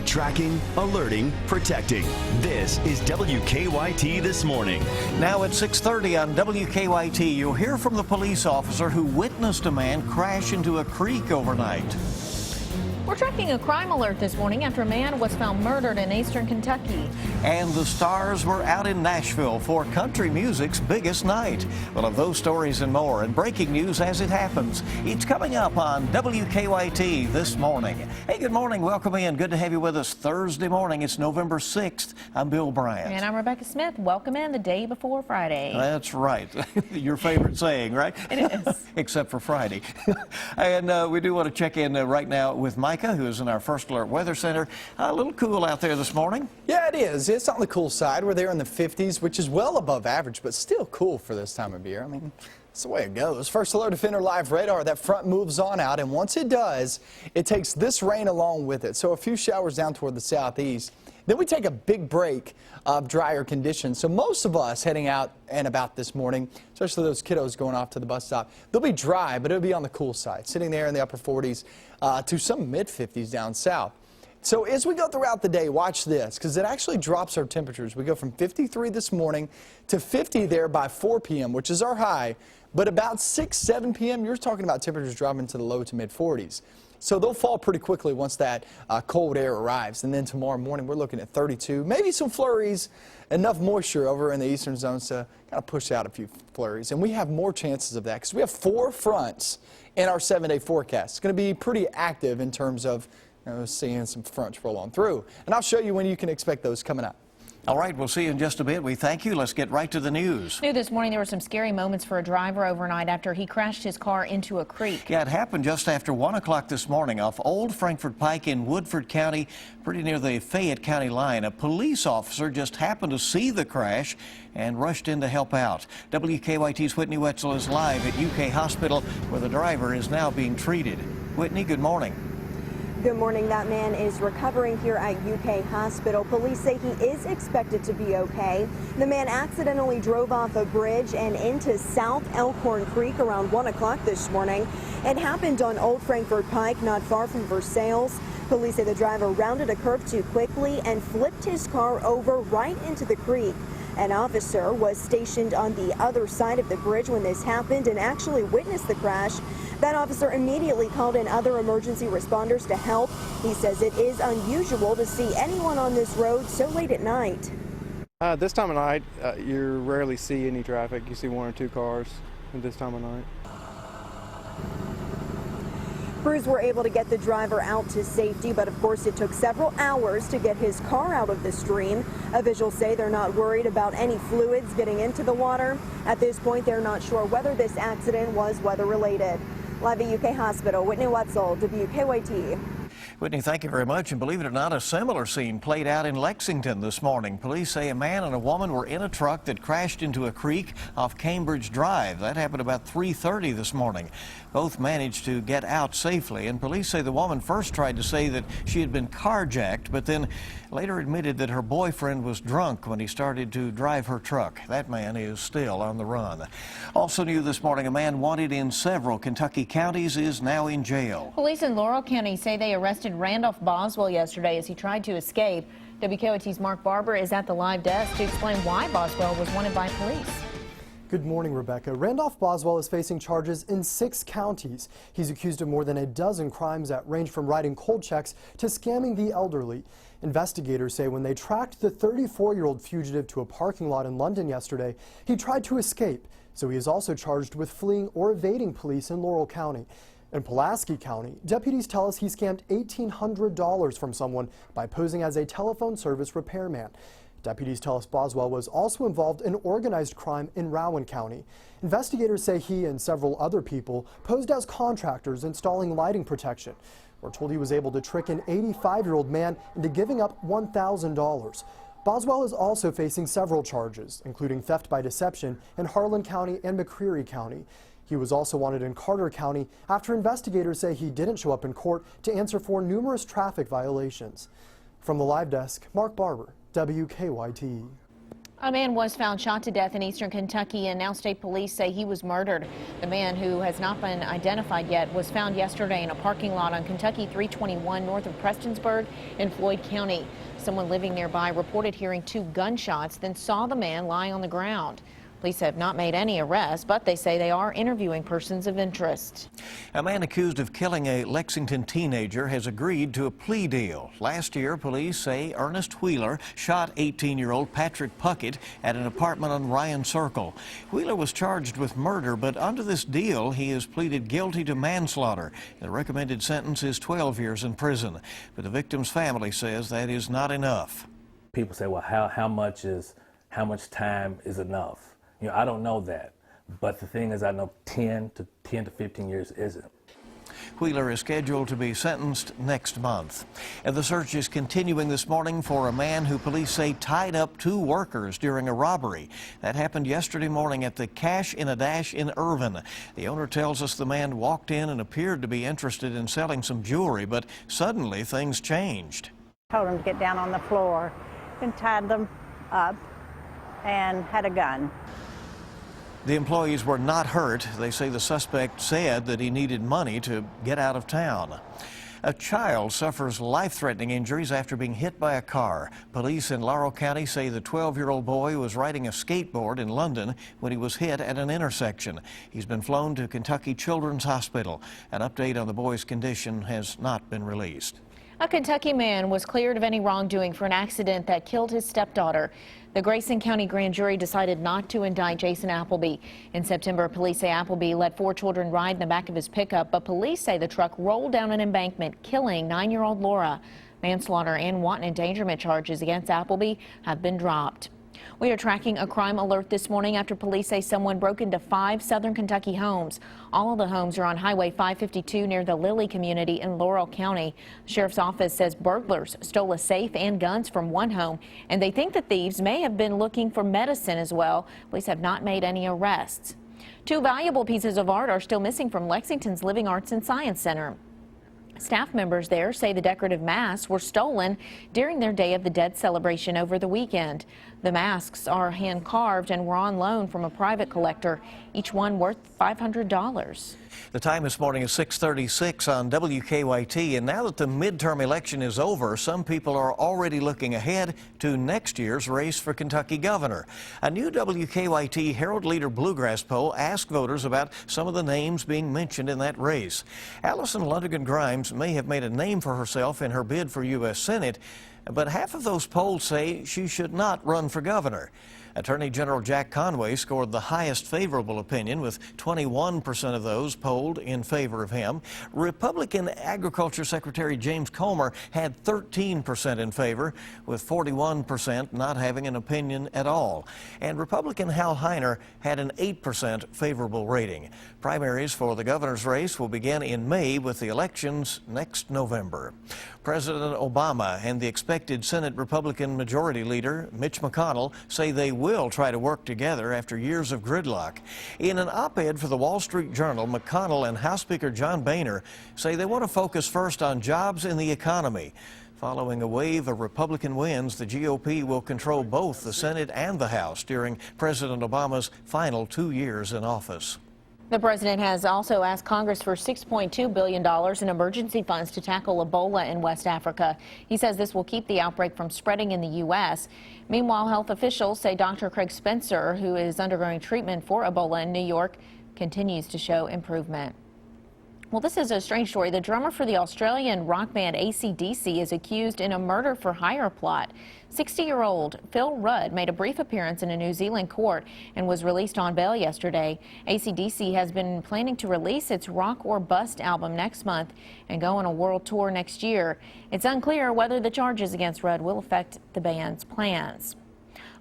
Tracking, alerting, protecting. This is WKYT This Morning. Now at 6:30 on WKYT, you'll hear from the police officer who witnessed a man crash into a creek overnight. We're tracking a crime alert this morning after a man was found murdered in eastern Kentucky. And the stars were out in Nashville for country music's biggest night. We'll have those stories and more, and breaking news as it happens. It's coming up on WKYT This Morning. Hey, good morning. Welcome in. Good to have you with us Thursday morning. It's November 6th. I'm Bill Bryant. And I'm Rebecca Smith. Welcome in the day before Friday. That's right. Your favorite saying, right? It is. Except for Friday. And we do want to check in right now with Micah, who is in our First Alert Weather Center. A little cool out there this morning. Yeah, it is. It's on the cool side. We're there in the 50s, which is well above average, but still cool for this time of year. I mean, that's the way it goes. First Alert Defender Live radar, that front moves on out, and once it does, it takes this rain along with it. So a few showers down toward the southeast. Then we take a big break of drier conditions. So most of us heading out and about this morning, especially those kiddos going off to the bus stop, they'll be dry, but it'll be on the cool side, sitting there in the upper 40s to some mid-50s down south. So as we go throughout the day, watch this, because it actually drops our temperatures. We go from 53 this morning to 50 there by 4 p.m., which is our high. But about 6, 7 p.m., you're talking about temperatures dropping to the low to mid-40s. So they'll fall pretty quickly once that cold air arrives. And then tomorrow morning, we're looking at 32, maybe some flurries, enough moisture over in the eastern zones to kind of push out a few flurries. And we have more chances of that because we have 4 fronts in our 7-day forecast. It's going to be pretty active in terms of seeing some fronts roll on through. And I'll show you when you can expect those coming up. All right, we'll see you in just a bit. We thank you. Let's get right to the news. New this morning, there were some scary moments for a driver overnight after he crashed his car into a creek. Yeah, it happened just after 1 o'clock this morning off Old Frankfort Pike in Woodford County, pretty near the Fayette County line. A police officer just happened to see the crash and rushed in to help out. WKYT's Whitney Wetzel is live at UK Hospital, where the driver is now being treated. Whitney, good morning. Good morning. That man is recovering here at UK Hospital. Police say he is expected to be okay. The man accidentally drove off a bridge and into South Elkhorn Creek around 1 o'clock this morning. It happened on Old Frankfort Pike, not far from Versailles. Police say the driver rounded a curve too quickly and flipped his car over right into the creek. An officer was stationed on the other side of the bridge when this happened and actually witnessed the crash. That officer immediately called in other emergency responders to help. He says it is unusual to see anyone on this road so late at night. This time of night, you rarely see any traffic. You see 1 or 2 cars at this time of night. Crews were able to get the driver out to safety, but of course it took several hours to get his car out of the stream. Officials say they're not worried about any fluids getting into the water. At this point, they're not sure whether this accident was weather-related. Live at UK Hospital, Whitney Wetzel, WKYT. Whitney, thank you very much. And believe it or not, a similar scene played out in Lexington this morning. Police say a man and a woman were in a truck that crashed into a creek off Cambridge Drive. That happened about 3:30 this morning. Both managed to get out safely, and police say the woman first tried to say that she had been carjacked, but then later admitted that her boyfriend was drunk when he started to drive her truck. That man is still on the run. Also new this morning, a man wanted in several Kentucky counties is now in jail. Police in Laurel County say they arrested Randolph Boswell yesterday as he tried to escape. WKYT's Mark Barber is at the live desk to explain why Boswell was wanted by police. Good morning, Rebecca. Randolph Boswell is facing charges in 6 counties. He's accused of more than a dozen crimes that range from writing cold checks to scamming the elderly. Investigators say when they tracked the 34-year-old fugitive to a parking lot in London yesterday, he tried to escape. So he is also charged with fleeing or evading police in Laurel County. In Pulaski County, deputies tell us he scammed $1,800 from someone by posing as a telephone service repairman. Deputies tell us Boswell was also involved in organized crime in Rowan County. Investigators say he and several other people posed as contractors installing lighting protection. We're told he was able to trick an 85-year-old man into giving up $1,000. Boswell is also facing several charges, including theft by deception in Harlan County and McCreary County. He was also wanted in Carter County after investigators say he didn't show up in court to answer for numerous traffic violations. From the live desk, Mark Barber, WKYT. A man was found shot to death in eastern Kentucky, and now state police say he was murdered. The man, who has not been identified yet, was found yesterday in a parking lot on Kentucky 321 north of Prestonsburg in Floyd County. Someone living nearby reported hearing 2 gunshots, then saw the man lying on the ground. Police have not made any arrests, but they say they are interviewing persons of interest. A man accused of killing a Lexington teenager has agreed to a plea deal. Last year, police say Ernest Wheeler shot 18-year-old Patrick Puckett at an apartment on Ryan Circle. Wheeler was charged with murder, but under this deal, he has pleaded guilty to manslaughter. The recommended sentence is 12 years in prison. But the victim's family says that is not enough. People say, well, how much time is enough? You know, I don't know that, but the thing is, I know 10 to 15 years isn't. Wheeler is scheduled to be sentenced next month. And the search is continuing this morning for a man who police say tied up 2 workers during a robbery. That happened yesterday morning at the Cash in a Dash in Irvin. The owner tells us the man walked in and appeared to be interested in selling some jewelry, but suddenly things changed. Told them to get down on the floor and tied them up and had a gun. The employees were not hurt. They say the suspect said that he needed money to get out of town. A child suffers life-threatening injuries after being hit by a car. Police in Laurel County say the 12-year-old boy was riding a skateboard in London when he was hit at an intersection. He's been flown to Kentucky Children's Hospital. An update on the boy's condition has not been released. A Kentucky man was cleared of any wrongdoing for an accident that killed his stepdaughter. The Grayson County grand jury decided not to indict Jason Appleby. In September, police say Appleby let 4 children ride in the back of his pickup, but police say the truck rolled down an embankment, killing 9-year-old Laura. Manslaughter and wanton endangerment charges against Appleby have been dropped. We are tracking a crime alert this morning after police say someone broke into 5 southern Kentucky homes. All of the homes are on Highway 552 near the Lilly community in Laurel County. The sheriff's office says burglars stole a safe and guns from one home, and they think the thieves may have been looking for medicine as well. Police have not made any arrests. 2 valuable pieces of art are still missing from Lexington's Living Arts and Science Center. Staff members there say the decorative masks were stolen during their Day of the Dead celebration over the weekend. The masks are hand-carved and were on loan from a private collector, each one worth $500. The time this morning is 6:36 on WKYT, and now that the midterm election is over, some people are already looking ahead to next year's race for Kentucky governor. A new WKYT Herald Leader Bluegrass poll asked voters about some of the names being mentioned in that race. Allison Lundigan Grimes may have made a name for herself in her bid for U.S. Senate, but half of those polls say she should not run for governor. Attorney General Jack Conway scored the highest favorable opinion, with 21% of those polled in favor of him. Republican Agriculture Secretary James Comer had 13% in favor, with 41% not having an opinion at all. And Republican Hal Heiner had an 8% favorable rating. Primaries for the governor's race will begin in May, with the elections next November. President Obama and the expected Senate Republican Majority Leader Mitch McConnell say they will try to work together after years of gridlock. In an op-ed for the Wall Street Journal, McConnell and House Speaker John Boehner say they want to focus first on jobs and the economy. Following a wave of Republican wins, the GOP will control both the Senate and the House during President Obama's final 2 years in office. The president has also asked Congress for $6.2 billion in emergency funds to tackle Ebola in West Africa. He says this will keep the outbreak from spreading in the U.S. Meanwhile, health officials say Dr. Craig Spencer, who is undergoing treatment for Ebola in New York, continues to show improvement. Well, this is a strange story. The drummer for the Australian rock band AC/DC is accused in a murder for hire plot. 60-year-old Phil Rudd made a brief appearance in a New Zealand court and was released on bail yesterday. AC/DC has been planning to release its Rock or Bust album next month and go on a world tour next year. It's unclear whether the charges against Rudd will affect the band's plans.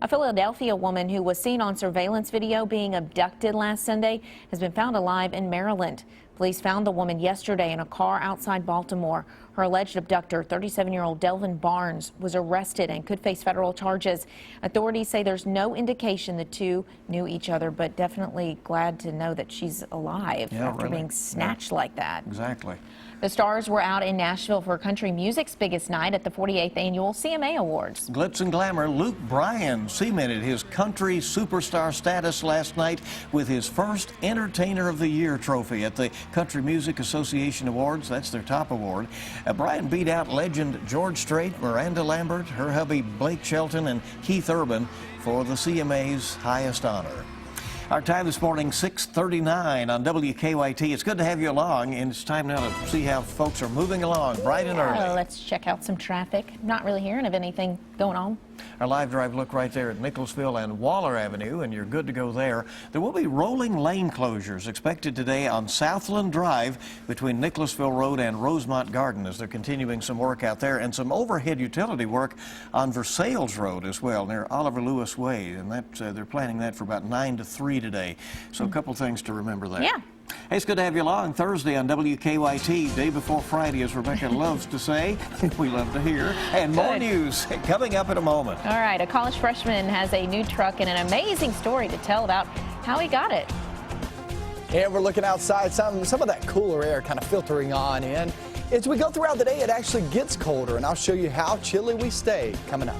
A Philadelphia woman who was seen on surveillance video being abducted last Sunday has been found alive in Maryland. Police found the woman yesterday in a car outside Baltimore. Her alleged abductor, 37-year-old Delvin Barnes, was arrested and could face federal charges. Authorities say there's no indication the two knew each other, but definitely glad to know that she's alive after being snatched like that. Exactly. The Stars were out in Nashville for country music's biggest night at the 48th Annual CMA Awards. Glitz and glamour, Luke Bryan cemented his country superstar status last night with his first Entertainer of the Year trophy at the Country Music Association Awards. That's their top award. Bryan beat out legend George Strait, Miranda Lambert, her hubby Blake Shelton, and Keith Urban for the CMA's highest honor. Our time this morning, 6:39 on WKYT. It's good to have you along, and it's time now to see how folks are moving along bright and early. Let's check out some traffic. Not really hearing of anything going on. Our live drive look right there at Nicholasville and Waller Avenue, and you're good to go there. There will be rolling lane closures expected today on Southland Drive between Nicholasville Road and Rosemont Garden as they're continuing some work out there, and some overhead utility work on Versailles Road as well near Oliver Lewis Way, and that they're planning that for about 9 to 3 today. So a couple things to remember there. Yeah. Hey, it's good to have you along. Thursday on WKYT, day before Friday, as Rebecca loves to say. We love to hear. And more news coming up in a moment. All right, a college freshman has a new truck and an amazing story to tell about how he got it. And we're looking outside, some of that cooler air kind of filtering on in. As we go throughout the day, it actually gets colder, and I'll show you how chilly we stay coming up.